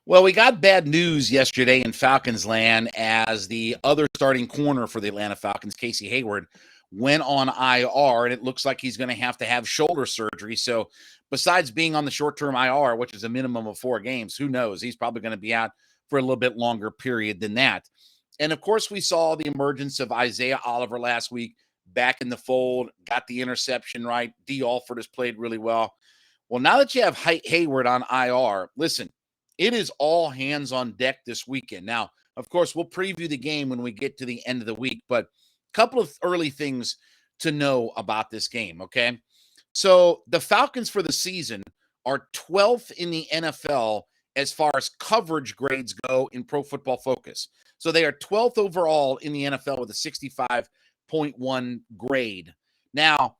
Well, we got bad news yesterday in Falcons land as the other starting corner for the Atlanta Falcons, Casey Heyward, went on IR, and it looks like he's going to have shoulder surgery. So, besides being on the short-term IR, which is a minimum of 4 games, who knows? He's probably going to be out for a little bit longer period than that. And of course, we saw the emergence of Isaiah Oliver last week, back in the fold, got the interception right. D. Alford has played really well. Well, now that you have Heyward on IR, listen, it is all hands on deck this weekend. Now, of course, we'll preview the game when we get to the end of the week, but a couple of early things to know about this game, okay? So the Falcons for the season are 12th in the NFL as far as coverage grades go in Pro Football Focus. So they are 12th overall in the NFL with a 65.1 grade. Now,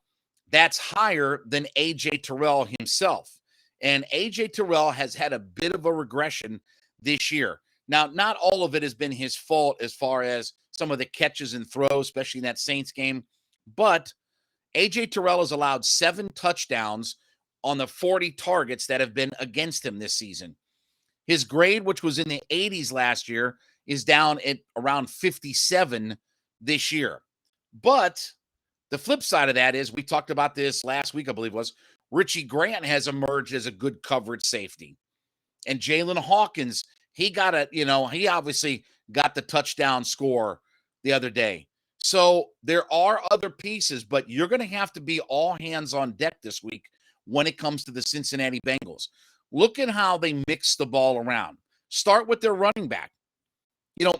that's higher than A.J. Terrell himself. And A.J. Terrell has had a bit of a regression this year. Now, not all of it has been his fault as far as some of the catches and throws, especially in that Saints game. But A.J. Terrell has allowed 7 touchdowns on the 40 targets that have been against him this season. His grade, which was in the 80s last year, is down at around 57 this year. But the flip side of that is, we talked about this last week, I believe it was, Richie Grant has emerged as a good coverage safety. And Jalen Hawkins, he obviously got the touchdown score the other day. So there are other pieces, but you're going to have to be all hands on deck this week when it comes to the Cincinnati Bengals. Look at how they mix the ball around. Start with their running back.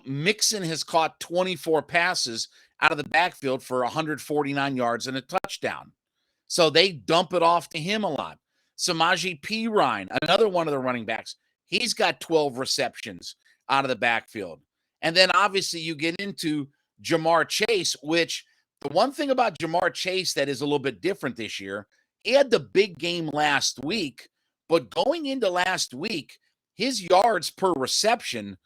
Mixon has caught 24 passes out of the backfield for 149 yards and a touchdown. So they dump it off to him a lot. Samaje Perine, another one of the running backs, he's got 12 receptions out of the backfield. And then obviously you get into Jamar Chase, which the one thing about Jamar Chase that is a little bit different this year, he had the big game last week, but going into last week, his yards per reception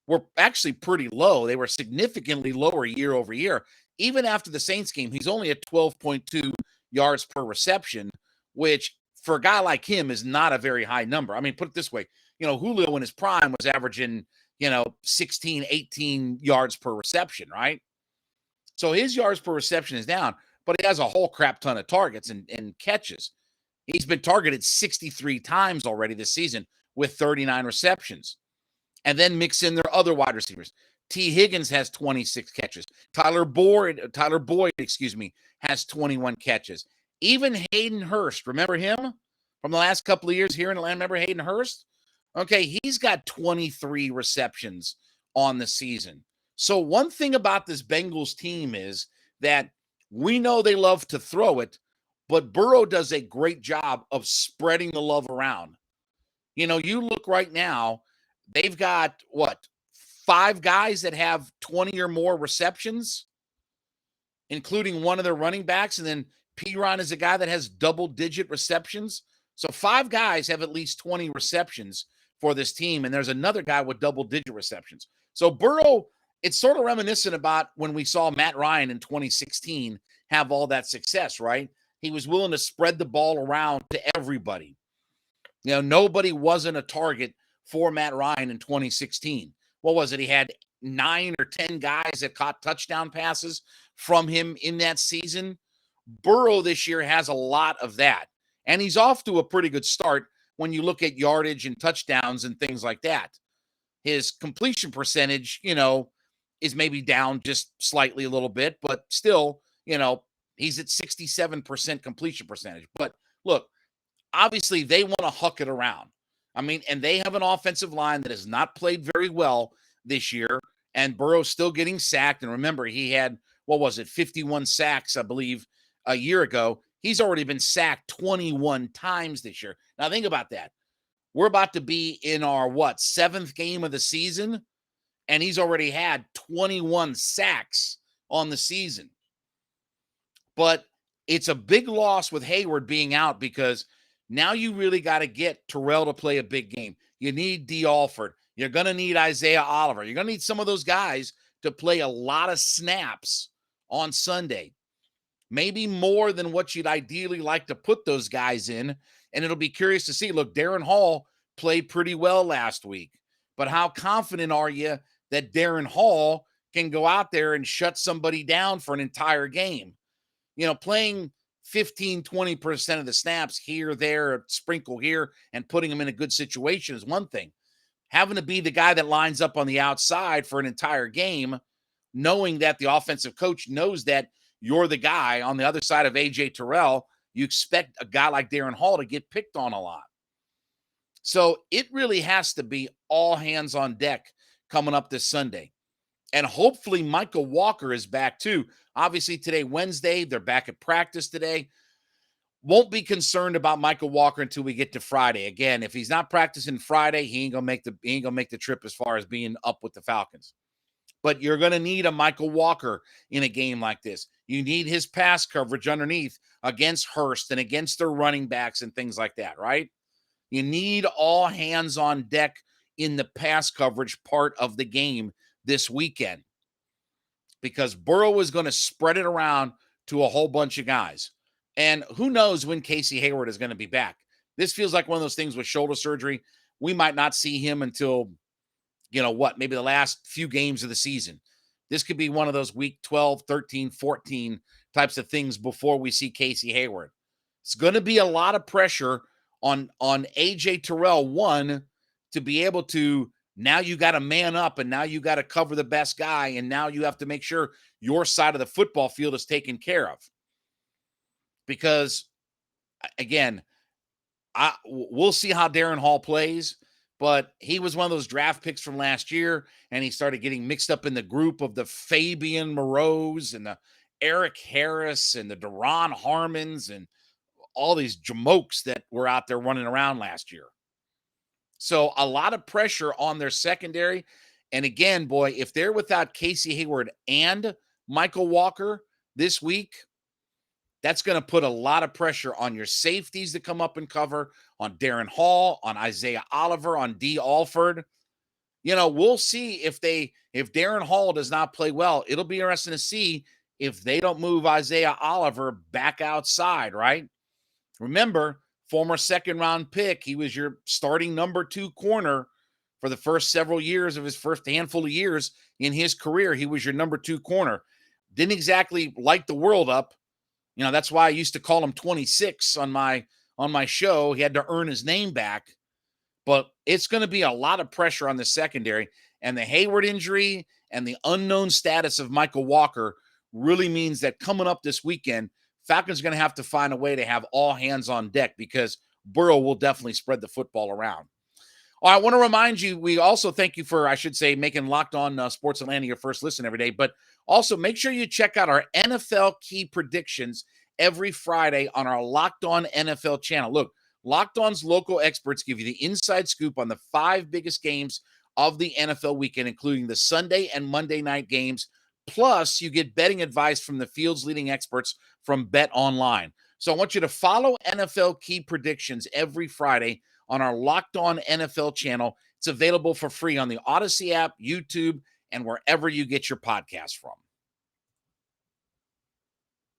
were actually pretty low. They were significantly lower year over year. Even after the Saints game, he's only at 12.2 yards per reception, which for a guy like him is not a very high number. I mean, put it this way, Julio in his prime was averaging, 16, 18 yards per reception, right? So his yards per reception is down, but he has a whole crap ton of targets and catches. He's been targeted 63 times already this season with 39 receptions. And then mix in their other wide receivers. T. Higgins has 26 catches. Tyler Boyd, has 21 catches. Even Hayden Hurst, remember him from the last couple of years here in Atlanta? Remember Hayden Hurst? Okay, he's got 23 receptions on the season. So one thing about this Bengals team is that we know they love to throw it, but Burrow does a great job of spreading the love around. You look right now, they've got, 5 guys that have 20 or more receptions, including one of their running backs. And then Perine is a guy that has double-digit receptions. So 5 guys have at least 20 receptions for this team. And there's another guy with double-digit receptions. So Burrow, it's sort of reminiscent about when we saw Matt Ryan in 2016 have all that success, right? He was willing to spread the ball around to everybody. Nobody wasn't a target for Matt Ryan in 2016. What was it? He had 9 or 10 guys that caught touchdown passes from him in that season. Burrow this year has a lot of that. And he's off to a pretty good start when you look at yardage and touchdowns and things like that. His completion percentage, is maybe down just slightly a little bit, but still, he's at 67% completion percentage. But look, obviously they want to huck it around. I mean, and they have an offensive line that has not played very well this year, and Burrow's still getting sacked. And remember, he had, 51 sacks, I believe, a year ago. He's already been sacked 21 times this year. Now, think about that. We're about to be in our, 7th game of the season, and he's already had 21 sacks on the season. But it's a big loss with Heyward being out because now you really got to get Terrell to play a big game. You need D. Alford. You're going to need Isaiah Oliver. You're going to need some of those guys to play a lot of snaps on Sunday. Maybe more than what you'd ideally like to put those guys in. And it'll be curious to see. Look, Darren Hall played pretty well last week. But how confident are you that Darren Hall can go out there and shut somebody down for an entire game? Playing 15, 20% of the snaps here, there, sprinkle here, and putting them in a good situation is one thing. Having to be the guy that lines up on the outside for an entire game, knowing that the offensive coach knows that you're the guy on the other side of A.J. Terrell, you expect a guy like Darren Hall to get picked on a lot. So it really has to be all hands on deck coming up this Sunday. And hopefully Michael Walker is back too. Obviously today, Wednesday, they're back at practice today. Won't be concerned about Michael Walker until we get to Friday. Again, if he's not practicing Friday, he ain't gonna make the trip as far as being up with the Falcons. But you're gonna need a Michael Walker in a game like this. You need his pass coverage underneath against Hurst and against their running backs and things like that, right? You need all hands on deck in the pass coverage part of the game this weekend, because Burrow is going to spread it around to a whole bunch of guys. And who knows when Casey Heyward is going to be back. This feels like one of those things with shoulder surgery. We might not see him until, maybe the last few games of the season. This could be one of those week 12, 13, 14 types of things before we see Casey Heyward. It's going to be a lot of pressure on A.J. Terrell, one, to be able to, now you got to man up and now you got to cover the best guy, and now you have to make sure your side of the football field is taken care of. Because, again, we'll see how Darren Hall plays, but he was one of those draft picks from last year, and he started getting mixed up in the group of the Fabian Moreaus and the Eric Harris and the Deron Harmons and all these jamokes that were out there running around last year. So a lot of pressure on their secondary. And again, boy, if they're without Casey Heyward and Michael Walker this week, that's going to put a lot of pressure on your safeties to come up and cover, on Darren Hall, on Isaiah Oliver, on D. Alford. We'll see if Darren Hall does not play well. It'll be interesting to see if they don't move Isaiah Oliver back outside, right? Remember, former second-round pick, he was your starting number 2 corner for the first several years of his first handful of years in his career. He was your number 2 corner. Didn't exactly light the world up. That's why I used to call him 26 on my show. He had to earn his name back. But it's going to be a lot of pressure on the secondary. And the Heyward injury and the unknown status of Michael Walker really means that coming up this weekend, Falcons are going to have to find a way to have all hands on deck, because Burrow will definitely spread the football around. I want to remind you, we also thank you for, making Locked On Sports Atlanta your first listen every day. But also make sure you check out our NFL key predictions every Friday on our Locked On NFL channel. Look, Locked On's local experts give you the inside scoop on the 5 biggest games of the NFL weekend, including the Sunday and Monday night games. Plus, you get betting advice from the field's leading experts from BetOnline. So I want you to follow NFL key predictions every Friday on our Locked On NFL channel. It's available for free on the Odyssey app, YouTube, and wherever you get your podcasts from.